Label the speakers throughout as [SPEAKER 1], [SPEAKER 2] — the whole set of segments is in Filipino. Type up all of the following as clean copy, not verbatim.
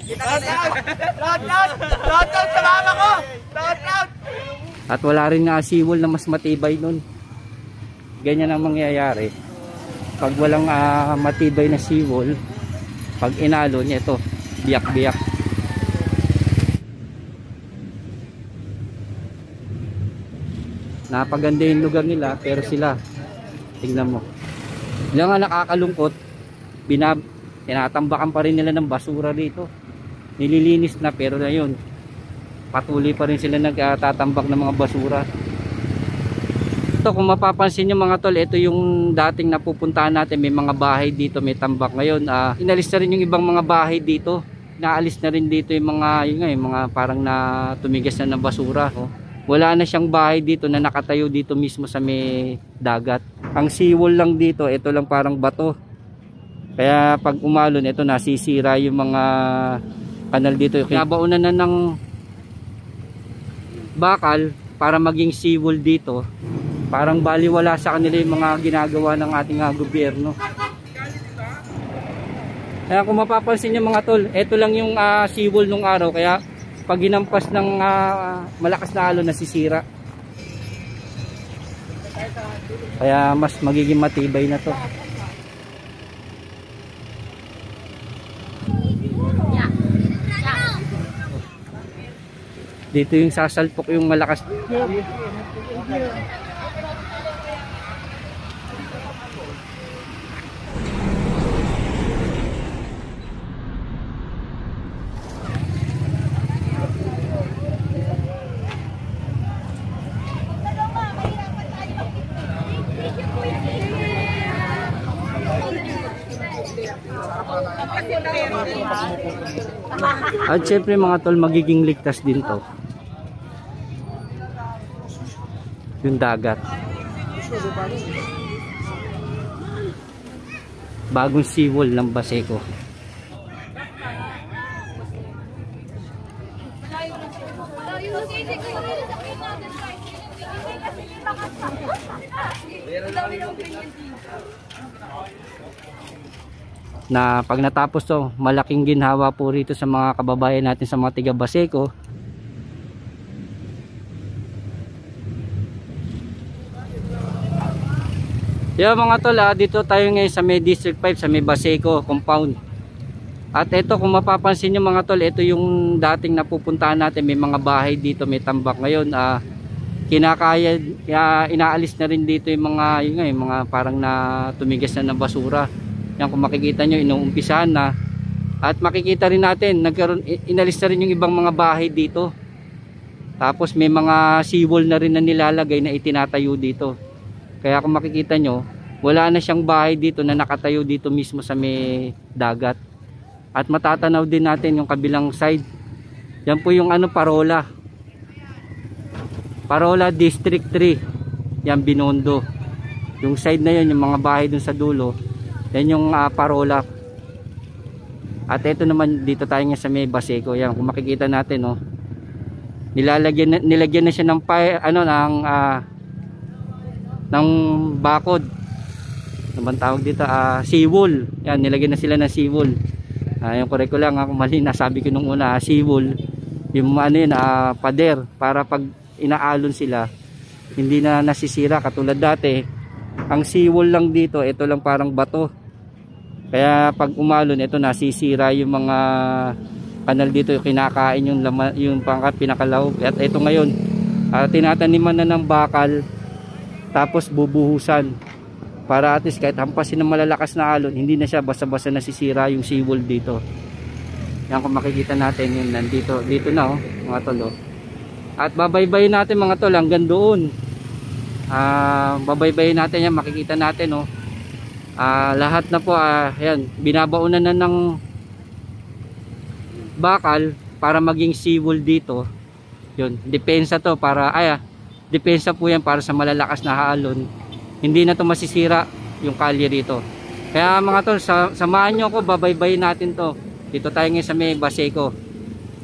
[SPEAKER 1] Loud out! Loud out! Loud out sa mama ko! Loud out!
[SPEAKER 2] At wala rin nga seawall na mas matibay nun. Ganyan ang mangyayari. Pag walang matibay na seawall, pag inalo niya ito, biyak-biyak. Napaganda yung lugar nila, pero sila, tingnan mo. Yung nga nakakalungkot, tinatambakan pa rin nila ng basura dito. Nililinis na, pero na yun, patuloy pa rin sila nagtatambak ng mga basura. Ito, kung mapapansin nyo mga tol, ito yung dating napupuntahan natin. May mga bahay dito, may tambak. Ngayon, inalis na rin yung ibang mga bahay dito. Naalis na rin dito yung mga parang na tumigas na ng basura. Oh. Wala na siyang bahay dito na nakatayo dito mismo sa may dagat. Ang seawall lang dito, ito lang parang bato. Kaya pag umalon, ito nasisira yung mga kanal dito. Nabaunan na ng bakal para maging seawall dito. Parang baliwala sa kanila yung mga ginagawa ng ating gobyerno. Kaya kung mapapansin nyo mga tol, ito lang yung seawall nung araw. Kaya pag ginampas ng malakas na alon, nasisira. Kaya mas magiging matibay na to. Dito yung sasalpok yung malakas. At syempre mga tol, magiging ligtas din to yung dagat. Bagong seawall ng Baseco. Na pag natapos to, malaking ginhawa po rito sa mga kababayan natin sa mga tiga Baseco. Yo mga tol, dito tayo ngayon sa may District 5 sa may Baseco compound. At ito, kung mapapansin nyo mga tol, ito yung dating napupuntahan natin. May mga bahay dito, may tambak. Ngayon kinakaya, inaalis na rin dito yung mga parang na tumigas na ng basura. Yan, kung makikita nyo, inuumpisahan na. At makikita rin natin, inalis na rin yung ibang mga bahay dito. Tapos may mga seawall na rin na nilalagay na itinatayo dito. Kaya kung makikita nyo, wala na siyang bahay dito na nakatayo dito mismo sa may dagat. At matatanaw din natin yung kabilang side. Yan po yung Parola. Parola District 3. Yan, Binondo. Yung side na yun, yung mga bahay dun sa dulo. Yan yung Parola. At ito naman, dito tayo nga sa may Baseco. Yan, kung makikita natin, oh, nilagyan na siya ng ng bakod. Ano bang tawag dito? Seawall. Yan, nilagyan na sila ng seawall. Yung correct ko lang, kung mali, nasabi ko nung una, seawall. Yung pader, para pag inaalon sila, hindi na nasisira katulad dati. Ang seawall lang dito, ito lang parang bato. Kaya pag umalon, ito nasisira yung mga kanal dito, yung kinakain yung pinakalaw. At ito ngayon, tinataniman na ng bakal, tapos bubuhusan para at least kahit hampasin ng malalakas na alon, hindi na siya basta-basta nasisira yung seawall dito. Yan, kung makikita natin yun, nandito na, oh, mga tol, oh. At babaybayin natin mga tol hanggang doon. Babaybayin natin yan, makikita natin, oh. Lahat na po, yan, binabaunan na ng bakal para maging seawall dito. Yun, depensa to para depensa po yan para sa malalakas na alon. Hindi na to masisira yung kalye dito. Kaya mga tol, samahan nyo ako, babaybayin natin to. Dito tayo ngayon sa may Baseco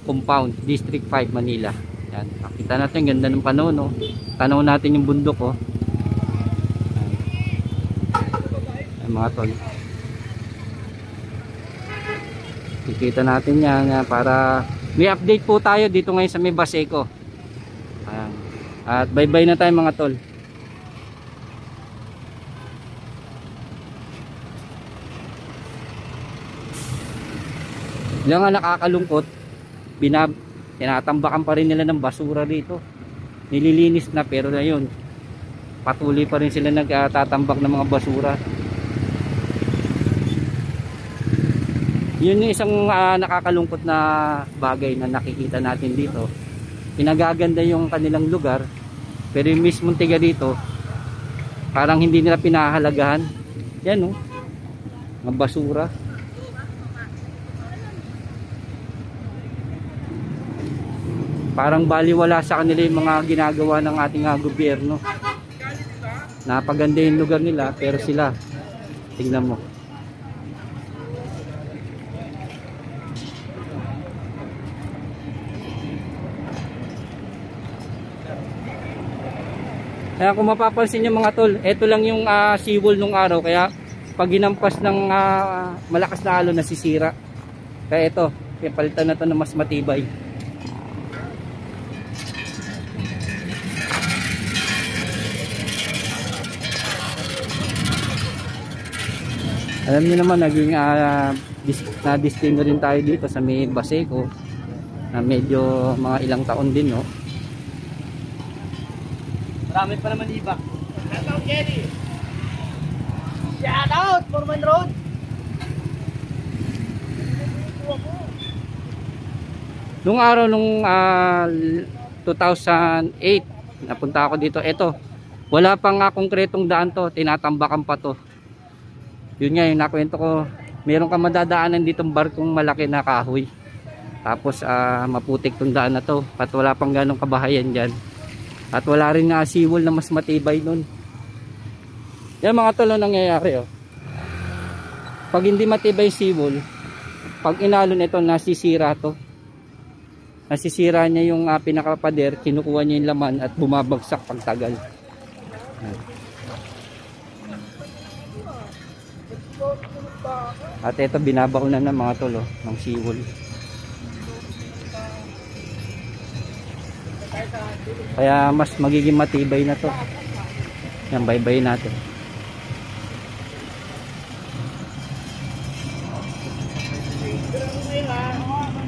[SPEAKER 2] compound, District 5, Manila. Yan, makita natin, ganda ng panahon, no? Tanaw natin yung bundok, oh. Ay, mga tol. Kikita natin yan para may update po tayo dito ngayon sa may Baseco. Ayan. At bye bye na tayo mga tol. Yan nga nakakalungkot, tinatambakan pa rin nila ng basura dito. Nililinis na pero na yun, patuloy pa rin sila nagtatambak ng mga basura. Yun yung isang nakakalungkot na bagay na nakikita natin dito. Pinagaganda yung kanilang lugar, pero yung mismong tiga dito parang hindi nila pinahahalagahan. Yan oh, mga basura. Parang baliwala sa kanila yung mga ginagawa ng ating gobyerno. Napaganda yung lugar nila pero sila, tingnan mo. Kaya kung mapapansin nyo mga tol, eto lang yung seawall nung araw. Kaya pag ginampas ng malakas na alon, nasisira. Kaya ito, palitan na to na mas matibay. Alam niyo naman, naging na-distingo rin tayo dito sa may Baseco na medyo mga ilang taon din, no?
[SPEAKER 1] Marami pa naman iba. Shout out, Jerry! Shout out, Foreman Road!
[SPEAKER 2] Nung araw, nung 2008, napunta ako dito. Eto, wala pang konkretong daan to, tinatambakan pa to. Yun nga yung nakwento ko, meron ka madadaanan ditong barkong malaki na kahoy. Tapos maputik tong daan na to at wala pang ganong kabahayan dyan. At wala rin nga seawall na mas matibay nun. Yan mga tol, nangyayari oh. Pag hindi matibay seawall, pag inalon ito, nasisira to. Nasisira niya yung pinakapader, kinukuha niya yung laman at bumabagsak pagtagal. At ito binabaunan ng mga tol oh, ng seawall. Kaya mas magiging matibay na to. Yan, bye-bye natin.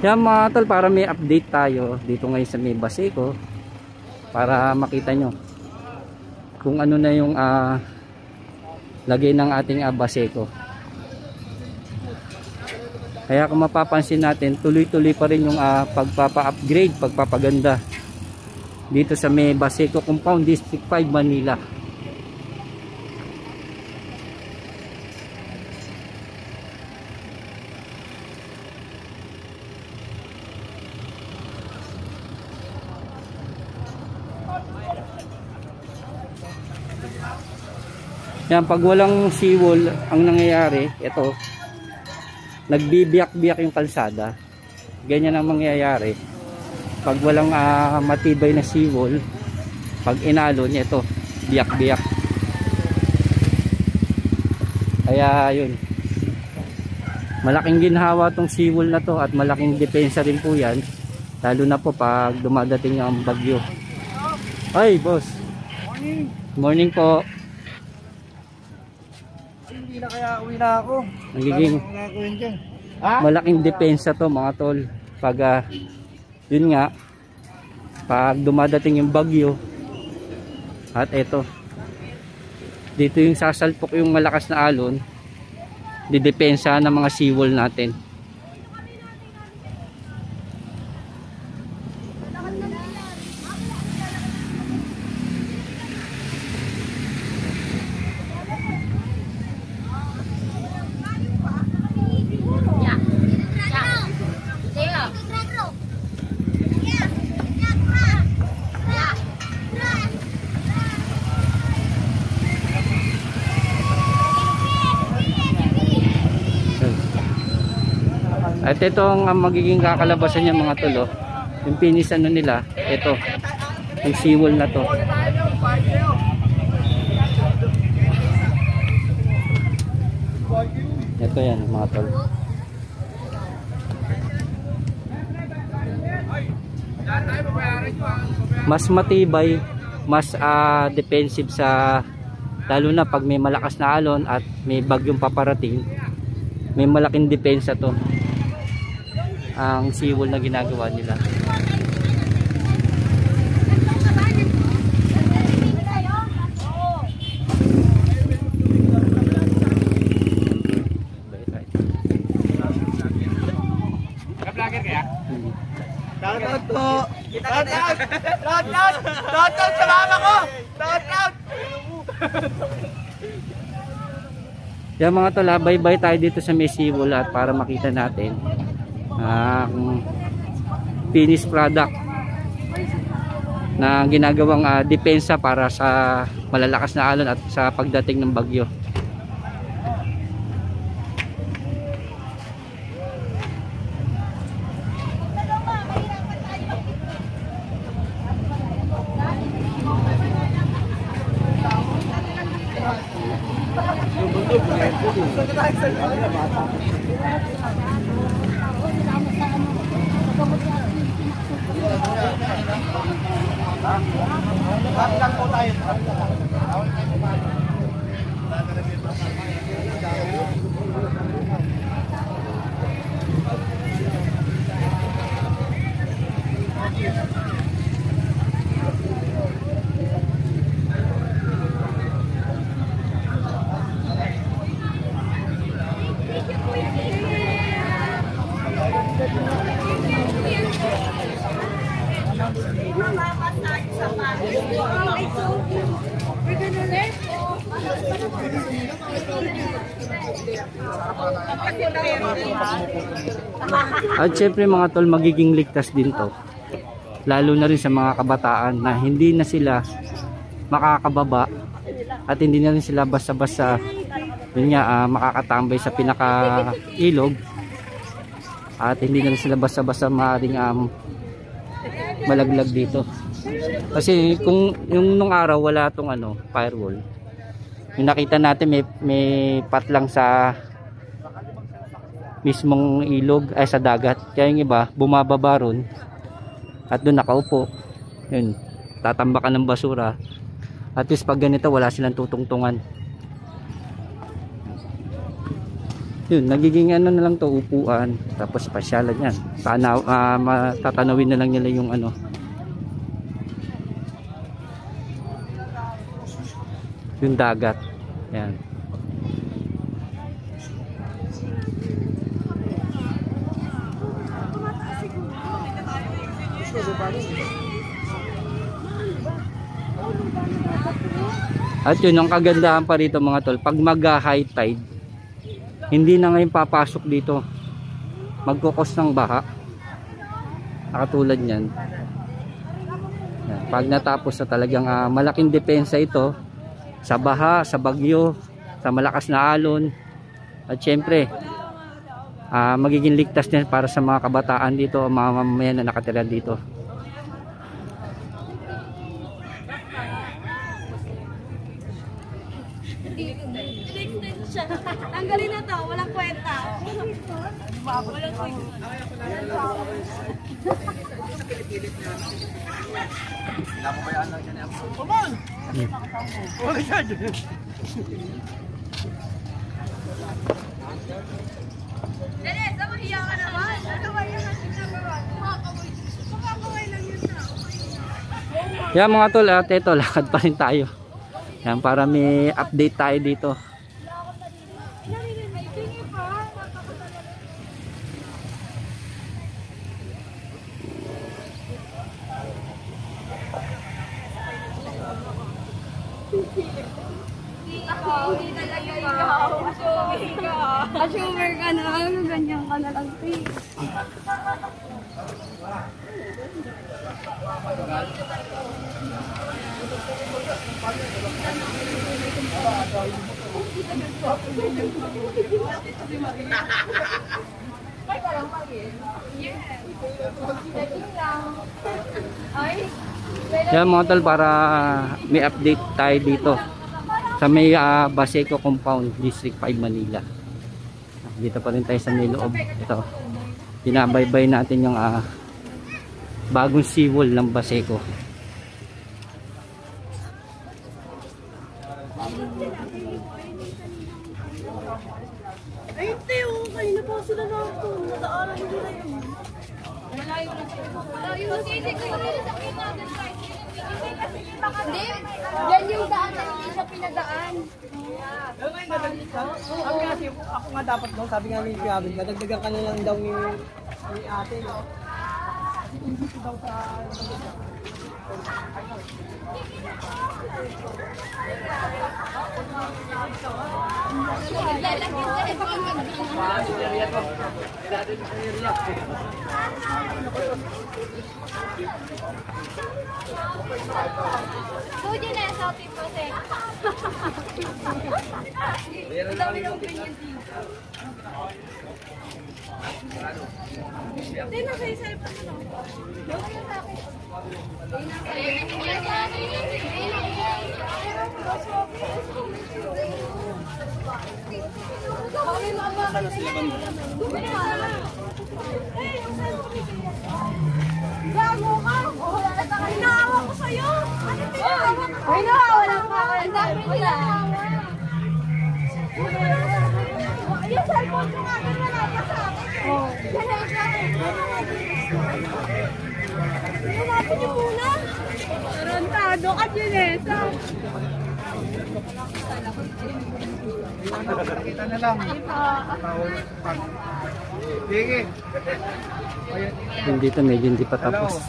[SPEAKER 2] Yan mga tol, para may update tayo dito ngayon sa may Baseco, para makita nyo kung ano na yung lagay ng ating Baseco. Kaya kung mapapansin natin, tuloy-tuloy pa rin yung pagpapa-upgrade, pagpapaganda dito sa may Baseco Compound, District 5, Manila. Yan, pag walang seawall, ang nangyayari, ito, nagbibiyak-biyak yung kalsada. Ganyan ang mangyayari pag walang matibay na seawall. Pag inalon, ito, biyak-biyak. Kaya yun, malaking ginhawa tong seawall na to at malaking depensa rin po yan, lalo na po pag dumadating ang bagyo. Ay boss,
[SPEAKER 1] Morning!
[SPEAKER 2] morning po.
[SPEAKER 1] Hindi na kaya uwi na ako.
[SPEAKER 2] Nagiging malaking depensa to mga tol pag yun nga, pag dumadating yung bagyo. At eto, dito yung sasalpok yung malakas na alon, didepensa ng mga seawall natin. At ito ang magiging kakalabasan niya mga tol, oh. Yung finish ano nila, ito, yung seawall na to. Ito yan mga tol. mas matibay, mas defensive sa, lalo na pag may malakas na alon at may bagyong paparating, may malaking depensa to ang seawall na ginagawa nila.
[SPEAKER 1] Shoutout po! Shoutout sa mama ko! Shoutout!
[SPEAKER 2] Yan mga tol, bye-bye tayo dito sa may seawall at para makita natin ang finished product na ginagawang depensa para sa malalakas na alon at sa pagdating ng bagyo. At syempre mga tol, magiging ligtas din to, lalo na rin sa mga kabataan na hindi na sila makakababa at hindi na rin sila basta-basta yun nga, makakatambay sa pinaka ilog, at hindi na rin sila basta-basta maaaring malaglag dito. Kasi kung yung nung araw wala tong firewall, yung nakita natin may patlang sa mismong ilog ay sa dagat, kaya yung iba bumababa ron at doon nakaupo, yun, tatambakan ng basura. At least pag ganito wala silang tutungtungan, yun, nagiging na lang to, upuan, tapos pasyalan yan, tatanawin na lang nila yung yung dagat, yan. At yun ang kagandahan pa rito mga tol, pag mag high tide, hindi na ngayon papasok dito, magkukos ng baha, katulad nyan. Yan. Pag natapos na talagang malaking depensa ito sa baha, sa bagyo, sa malakas na alon, at syempre magiging ligtas din para sa mga kabataan dito, mga mamamayan na nakatira dito.
[SPEAKER 3] Tanggalin na to, walang kwenta. Walang kwenta. Dennis, mahiya ka naman. Ano ba yung kumakaway lang yun na.
[SPEAKER 2] Yan mga tol, at ito, lakad pa rin tayo. Yan, para may update tayo dito.
[SPEAKER 3] Hindi talaga ikaw. Assumer ka na. Ganyan ka na lang.
[SPEAKER 2] Yan mga tol, para may update tayo dito sa may Baseco Compound, District 5 Manila. Dito pa rin tayo sa may loob. Ito, binabaybay natin yung bagong seawall ng Baseco.
[SPEAKER 3] Ay, hindi, kanina pa sila na ito. Nadaanan nila yun. Malayo na sila. Malayo na sila. Hindi, yan yung daan na hindi siya pinadaan.
[SPEAKER 1] Sabi nga kasi, ako nga dapat doon, sabi nga ni Gavin, nadagdagan ka na lang daw ni ate. No? Dito daw sa...
[SPEAKER 3] Suji na sa tipo sek. Ang dami ng opinion dito. Hindi na sa isa pa ano. Dito sa akin. Gago ka! Hinahawa ko sa'yo! Ano hinahawa ka? Hinahawa lang ka! Ang dami nila! Yung cellphone ko nga wala pa sa akin. Ganyan sa akin. Hanapin niyo muna. Tarantado ka, Janessa.
[SPEAKER 1] Kita na lang. Sige.
[SPEAKER 2] Dito medyo hindi pa tapos.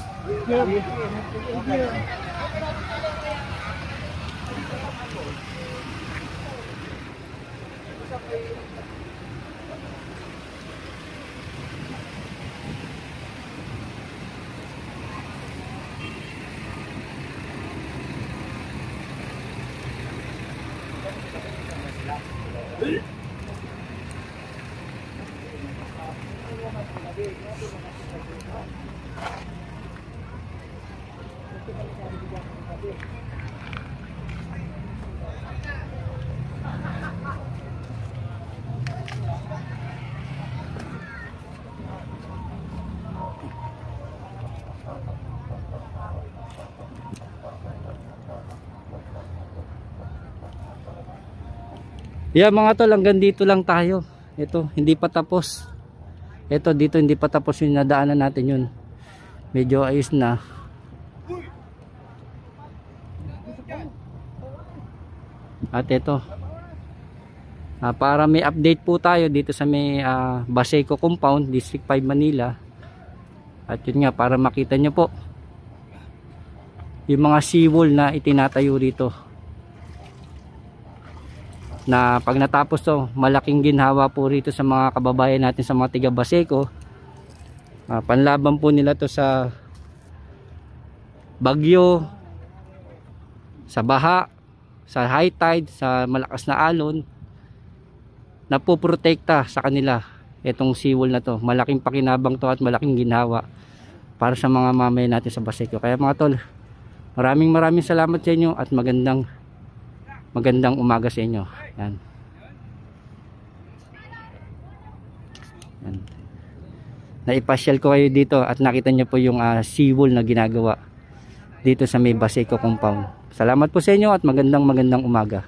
[SPEAKER 2] Yeah, mga tol, hanggang dito lang tayo. Ito, hindi pa tapos. Ito, dito hindi pa tapos yung nadaanan natin yun. Medyo ayos na. At ito, para may update po tayo dito sa may Baseco Compound, District 5 Manila. At yun nga, para makita nyo po yung mga seawall na itinatayo rito. Na pag natapos to, malaking ginhawa po rito sa mga kababayan natin sa mga tiga Baseco. Panlaban po nila to sa bagyo, sa baha, sa high tide, sa malakas na alon, na poprotekta sa kanila itong seawall na to. Malaking pakinabang to at malaking ginhawa para sa mga mamayan natin sa Baseco. Kaya mga tol, maraming salamat sa inyo at magandang umaga sa inyo. Yan. Yan. Naipasyal ko kayo dito at nakita nyo po yung seawall na ginagawa dito sa may Baseco Compound. Salamat po sa inyo at magandang umaga.